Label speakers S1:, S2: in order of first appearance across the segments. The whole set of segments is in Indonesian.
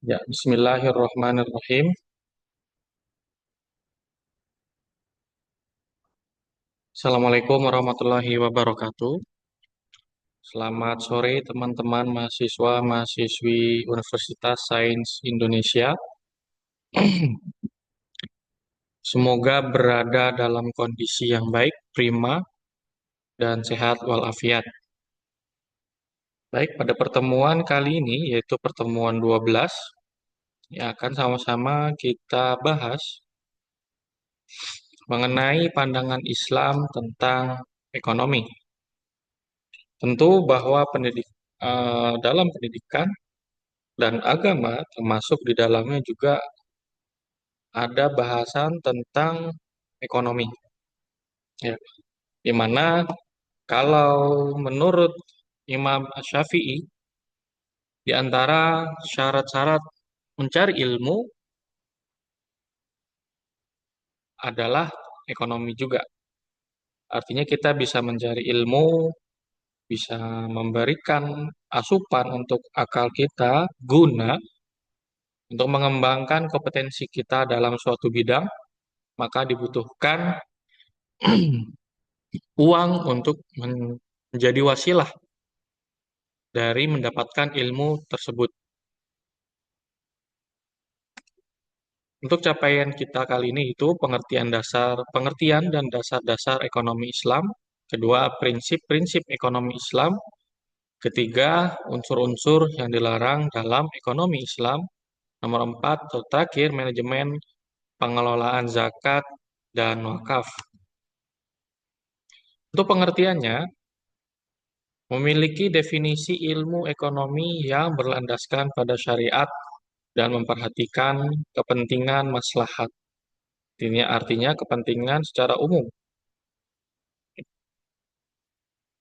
S1: Ya, Bismillahirrahmanirrahim. Assalamualaikum warahmatullahi wabarakatuh. Selamat sore teman-teman mahasiswa mahasiswi Universitas Sains Indonesia. Semoga berada dalam kondisi yang baik, prima, dan sehat walafiat. Baik, pada pertemuan kali ini, yaitu pertemuan 12, yang akan sama-sama kita bahas mengenai pandangan Islam tentang ekonomi. Tentu bahwa dalam pendidikan dan agama termasuk di dalamnya juga ada bahasan tentang ekonomi, ya, di mana kalau menurut Imam Syafi'i, di antara syarat-syarat mencari ilmu adalah ekonomi juga. Artinya kita bisa mencari ilmu, bisa memberikan asupan untuk akal kita guna untuk mengembangkan kompetensi kita dalam suatu bidang, maka dibutuhkan uang untuk menjadi wasilah dari mendapatkan ilmu tersebut. Untuk capaian kita kali ini itu pengertian dan dasar-dasar ekonomi Islam. Kedua, prinsip-prinsip ekonomi Islam. Ketiga, unsur-unsur yang dilarang dalam ekonomi Islam. Nomor empat, terakhir, manajemen pengelolaan zakat dan wakaf. Untuk pengertiannya, memiliki definisi ilmu ekonomi yang berlandaskan pada syariat dan memperhatikan kepentingan maslahat. Ini artinya kepentingan secara umum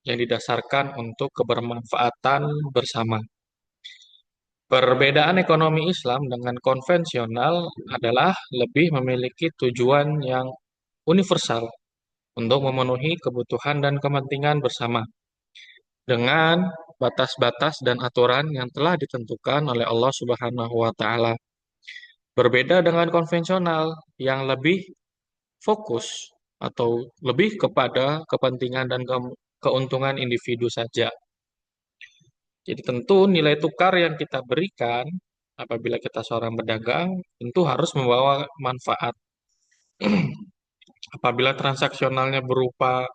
S1: yang didasarkan untuk kebermanfaatan bersama. Perbedaan ekonomi Islam dengan konvensional adalah lebih memiliki tujuan yang universal untuk memenuhi kebutuhan dan kepentingan bersama dengan batas-batas dan aturan yang telah ditentukan oleh Allah Subhanahu wa taala. Berbeda dengan konvensional yang lebih fokus atau lebih kepada kepentingan dan keuntungan individu saja. Jadi tentu nilai tukar yang kita berikan apabila kita seorang pedagang tentu harus membawa manfaat. Apabila transaksionalnya berupa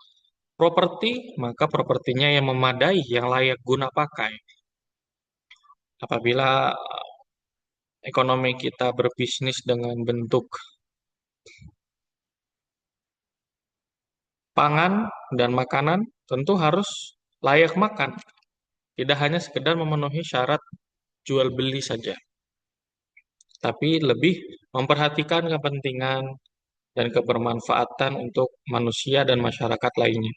S1: properti, maka propertinya yang memadai, yang layak guna pakai. Apabila ekonomi kita berbisnis dengan bentuk pangan dan makanan, tentu harus layak makan. Tidak hanya sekedar memenuhi syarat jual beli saja, tapi lebih memperhatikan kepentingan dan kebermanfaatan untuk manusia dan masyarakat lainnya.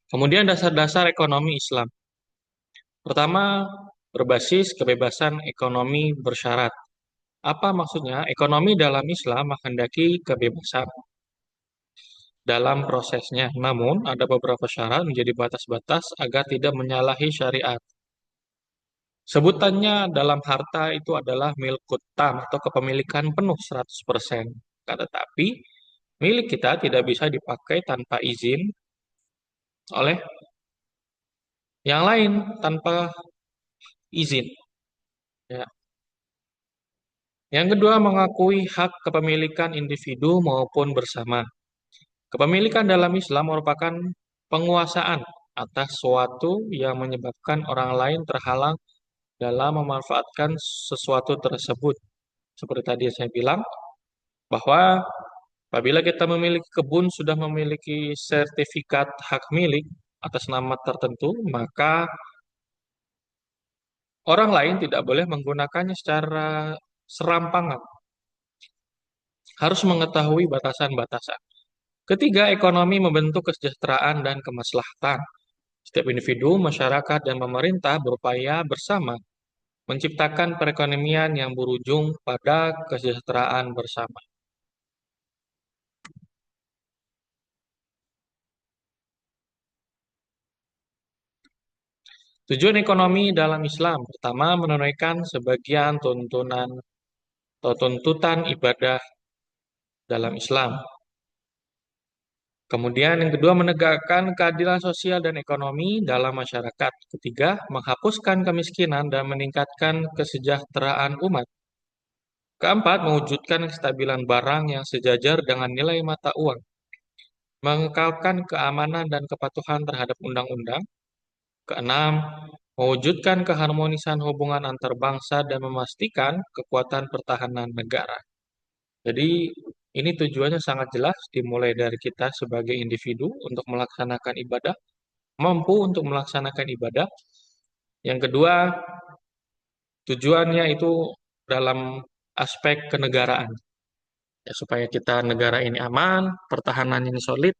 S1: Kemudian dasar-dasar ekonomi Islam. Pertama, berbasis kebebasan ekonomi bersyarat. Apa maksudnya? Ekonomi dalam Islam menghendaki kebebasan dalam prosesnya. Namun, ada beberapa syarat menjadi batas-batas agar tidak menyalahi syariat. Sebutannya dalam harta itu adalah milkut tam atau kepemilikan penuh 100%. Tetapi, milik kita tidak bisa dipakai tanpa izin oleh yang lain tanpa izin. Ya. Yang kedua, mengakui hak kepemilikan individu maupun bersama. Kepemilikan dalam Islam merupakan penguasaan atas suatu yang menyebabkan orang lain terhalang dalam memanfaatkan sesuatu tersebut. Seperti tadi saya bilang, bahwa apabila kita memiliki kebun sudah memiliki sertifikat hak milik atas nama tertentu, maka orang lain tidak boleh menggunakannya secara serampangan. Harus mengetahui batasan-batasan. Ketiga, ekonomi membentuk kesejahteraan dan kemaslahatan. Setiap individu, masyarakat, dan pemerintah berupaya bersama menciptakan perekonomian yang berujung pada kesejahteraan bersama. Tujuan ekonomi dalam Islam pertama menunaikan sebagian tuntunan atau tuntutan ibadah dalam Islam. Kemudian yang kedua menegakkan keadilan sosial dan ekonomi dalam masyarakat. Ketiga, menghapuskan kemiskinan dan meningkatkan kesejahteraan umat. Keempat, mewujudkan kestabilan barang yang sejajar dengan nilai mata uang. Mengekalkan keamanan dan kepatuhan terhadap undang-undang. Keenam, mewujudkan keharmonisan hubungan antar bangsa dan memastikan kekuatan pertahanan negara. Jadi, ini tujuannya sangat jelas, dimulai dari kita sebagai individu untuk melaksanakan ibadah, mampu untuk melaksanakan ibadah. Yang kedua, tujuannya itu dalam aspek kenegaraan, ya, supaya kita negara ini aman, pertahanan ini solid,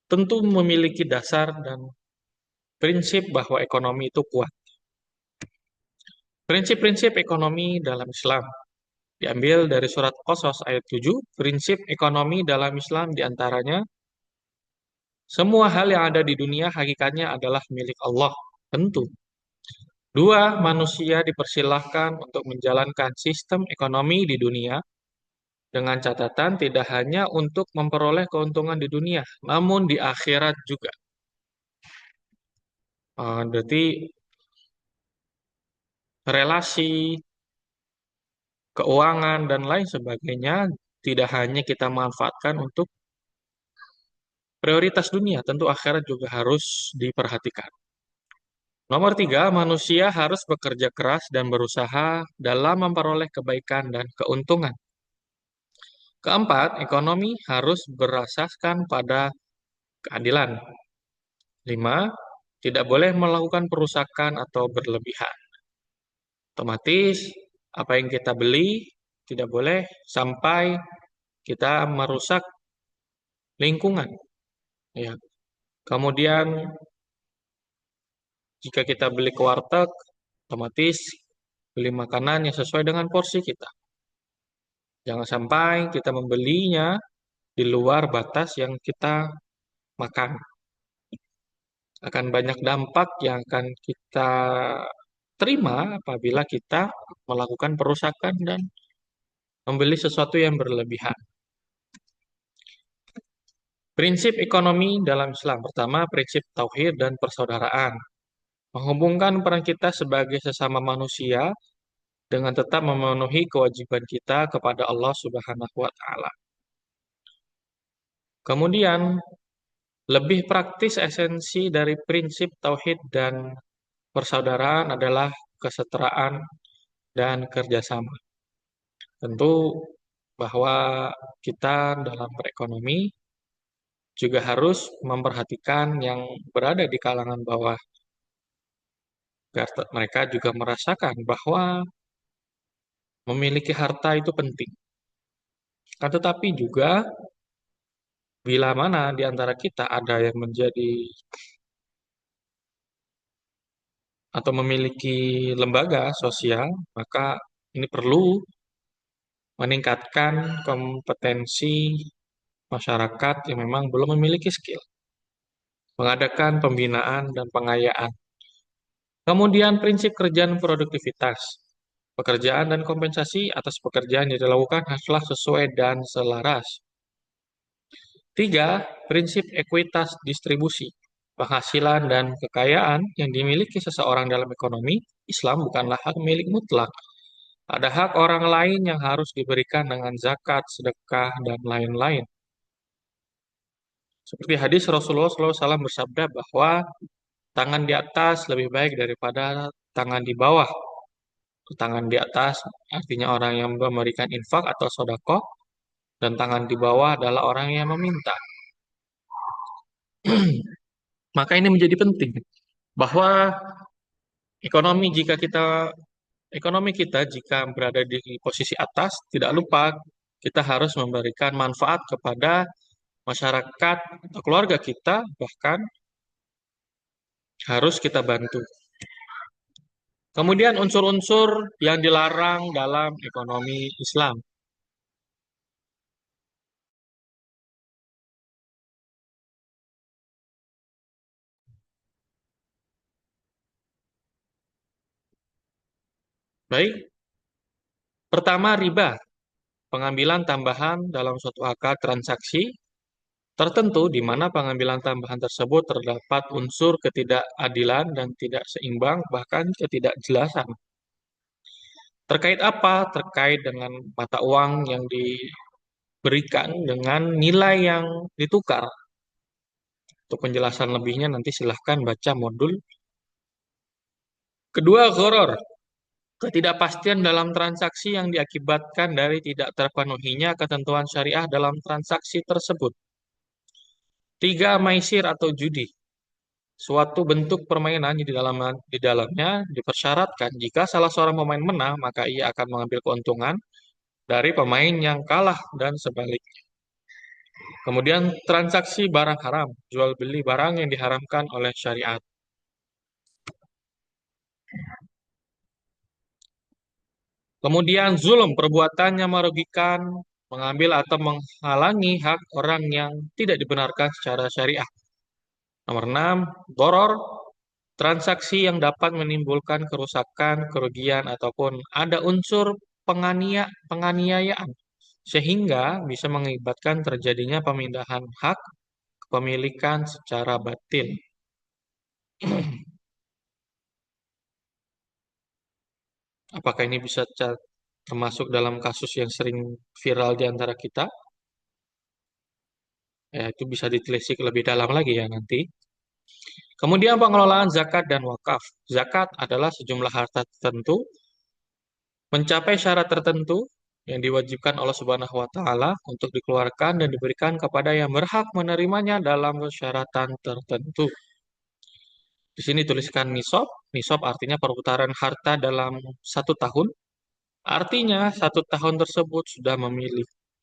S1: tentu memiliki dasar dan prinsip bahwa ekonomi itu kuat. Prinsip-prinsip ekonomi dalam Islam diambil dari surat Qasas ayat 7. Prinsip ekonomi dalam Islam diantaranya, semua hal yang ada di dunia hakikatnya adalah milik Allah. Tentu. Dua, manusia dipersilahkan untuk menjalankan sistem ekonomi di dunia dengan catatan tidak hanya untuk memperoleh keuntungan di dunia, namun di akhirat juga. Berarti relasi, keuangan, dan lain sebagainya tidak hanya kita manfaatkan untuk prioritas dunia, tentu akhirat juga harus diperhatikan. Nomor tiga, manusia harus bekerja keras dan berusaha dalam memperoleh kebaikan dan keuntungan. Keempat, ekonomi harus berasaskan pada keadilan. Lima, tidak boleh melakukan perusakan atau berlebihan. Otomatis, apa yang kita beli tidak boleh sampai kita merusak lingkungan. Ya. Kemudian, jika kita beli ke warteg, otomatis beli makanan yang sesuai dengan porsi kita. Jangan sampai kita membelinya di luar batas yang kita makan. Akan banyak dampak yang akan kita terima apabila kita melakukan perusakan dan membeli sesuatu yang berlebihan. Prinsip ekonomi dalam Islam. Pertama, prinsip tauhid dan persaudaraan. Menghubungkan peran kita sebagai sesama manusia dengan tetap memenuhi kewajiban kita kepada Allah Subhanahu wa taala. Kemudian, lebih praktis esensi dari prinsip tauhid dan persaudaraan adalah kesetaraan dan kerjasama. Tentu bahwa kita dalam berekonomi juga harus memperhatikan yang berada di kalangan bawah, agar mereka juga merasakan bahwa memiliki harta itu penting. Tetapi juga bila mana di antara kita ada yang menjadi atau memiliki lembaga sosial, maka ini perlu meningkatkan kompetensi masyarakat yang memang belum memiliki skill, mengadakan pembinaan dan pengayaan. Kemudian prinsip kerjaan produktivitas, pekerjaan dan kompensasi atas pekerjaan yang dilakukan haruslah sesuai dan selaras. Tiga, prinsip ekuitas distribusi, penghasilan dan kekayaan yang dimiliki seseorang dalam ekonomi Islam bukanlah hak milik mutlak. Ada hak orang lain yang harus diberikan dengan zakat, sedekah, dan lain-lain. Seperti hadis Rasulullah SAW bersabda bahwa tangan di atas lebih baik daripada tangan di bawah. Tangan di atas artinya orang yang memberikan infak atau sodakoh, dan tangan di bawah adalah orang yang meminta. Maka ini menjadi penting bahwa ekonomi jika kita ekonomi kita jika berada di posisi atas, tidak lupa kita harus memberikan manfaat kepada masyarakat atau keluarga kita, bahkan harus kita bantu. Kemudian unsur-unsur yang dilarang dalam ekonomi Islam. Baik, pertama riba, pengambilan tambahan dalam suatu akad transaksi tertentu di mana pengambilan tambahan tersebut terdapat unsur ketidakadilan dan tidak seimbang, bahkan ketidakjelasan. Terkait apa? Terkait dengan mata uang yang diberikan dengan nilai yang ditukar. Untuk penjelasan lebihnya nanti silahkan baca modul kedua, gharar. Ketidakpastian dalam transaksi yang diakibatkan dari tidak terpenuhinya ketentuan syariah dalam transaksi tersebut. Tiga, maisir atau judi. Suatu bentuk permainan di dalamnya dipersyaratkan jika salah seorang pemain menang, maka ia akan mengambil keuntungan dari pemain yang kalah dan sebaliknya. Kemudian transaksi barang haram, jual beli barang yang diharamkan oleh syariat. Kemudian zulm, perbuatan yang merugikan, mengambil atau menghalangi hak orang yang tidak dibenarkan secara syariah. Nomor 6, doror, transaksi yang dapat menimbulkan kerusakan, kerugian, ataupun ada unsur penganiayaan, sehingga bisa mengakibatkan terjadinya pemindahan hak kepemilikan secara batil. Apakah ini bisa termasuk dalam kasus yang sering viral di antara kita? Ya, itu bisa ditelisik lebih dalam lagi ya nanti. Kemudian pengelolaan zakat dan wakaf. Zakat adalah sejumlah harta tertentu mencapai syarat tertentu yang diwajibkan Allah Subhanahu wa taala untuk dikeluarkan dan diberikan kepada yang berhak menerimanya dalam persyaratan tertentu. Di sini tuliskan nisab. Nisab artinya perputaran harta dalam 1 tahun. Artinya 1 tahun tersebut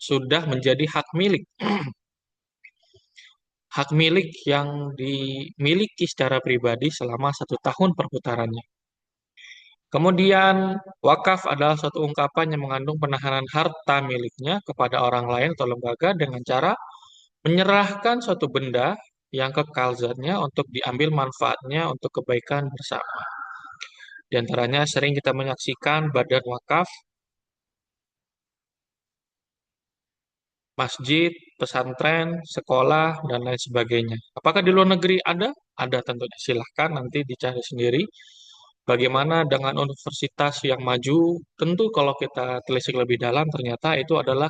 S1: sudah menjadi hak milik. Hak milik yang dimiliki secara pribadi selama 1 tahun perputarannya. Kemudian, wakaf adalah suatu ungkapan yang mengandung penahanan harta miliknya kepada orang lain atau lembaga dengan cara menyerahkan suatu benda yang kekal zatnya untuk diambil manfaatnya untuk kebaikan bersama. Di antaranya sering kita menyaksikan badan wakaf, masjid, pesantren, sekolah, dan lain sebagainya. Apakah di luar negeri ada? Ada tentunya. Silahkan nanti dicari sendiri. Bagaimana dengan universitas yang maju? Tentu kalau kita telisik lebih dalam, ternyata itu adalah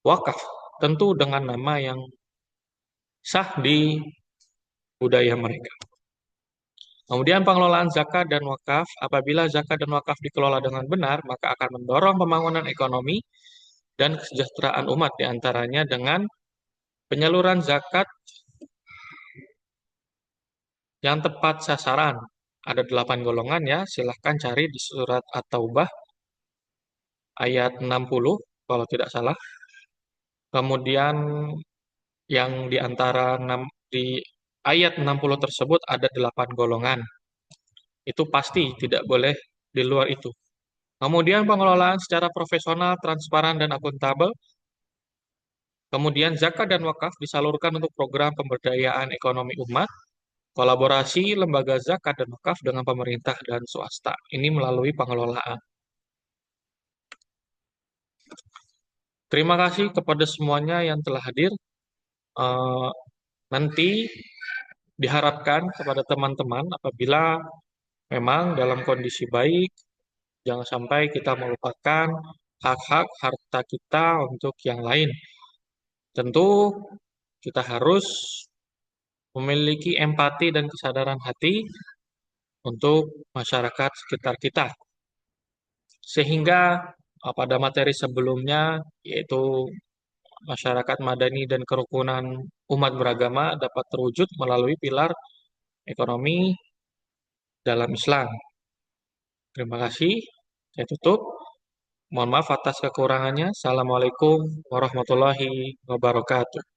S1: wakaf. Tentu dengan nama yang sah di budaya mereka. Kemudian pengelolaan zakat dan wakaf. Apabila zakat dan wakaf dikelola dengan benar, maka akan mendorong pembangunan ekonomi dan kesejahteraan umat, diantaranya dengan penyaluran zakat yang tepat sasaran. Ada 8 golongan ya, silahkan cari di surat At-Taubah ayat 60 kalau tidak salah. Kemudian yang di antara di ayat 60 tersebut ada 8 golongan. Itu pasti tidak boleh di luar itu. Kemudian pengelolaan secara profesional, transparan, dan akuntabel. Kemudian zakat dan wakaf disalurkan untuk program pemberdayaan ekonomi umat, kolaborasi lembaga zakat dan wakaf dengan pemerintah dan swasta. Ini melalui pengelolaan. Terima kasih kepada semuanya yang telah hadir. Eh, Nanti diharapkan kepada teman-teman apabila memang dalam kondisi baik, jangan sampai kita melupakan hak-hak harta kita untuk yang lain. Tentu kita harus memiliki empati dan kesadaran hati untuk masyarakat sekitar kita. Sehingga pada materi sebelumnya, yaitu masyarakat madani dan kerukunan umat beragama dapat terwujud melalui pilar ekonomi dalam Islam. Terima kasih. Saya tutup. Mohon maaf atas kekurangannya. Assalamualaikum warahmatullahi wabarakatuh.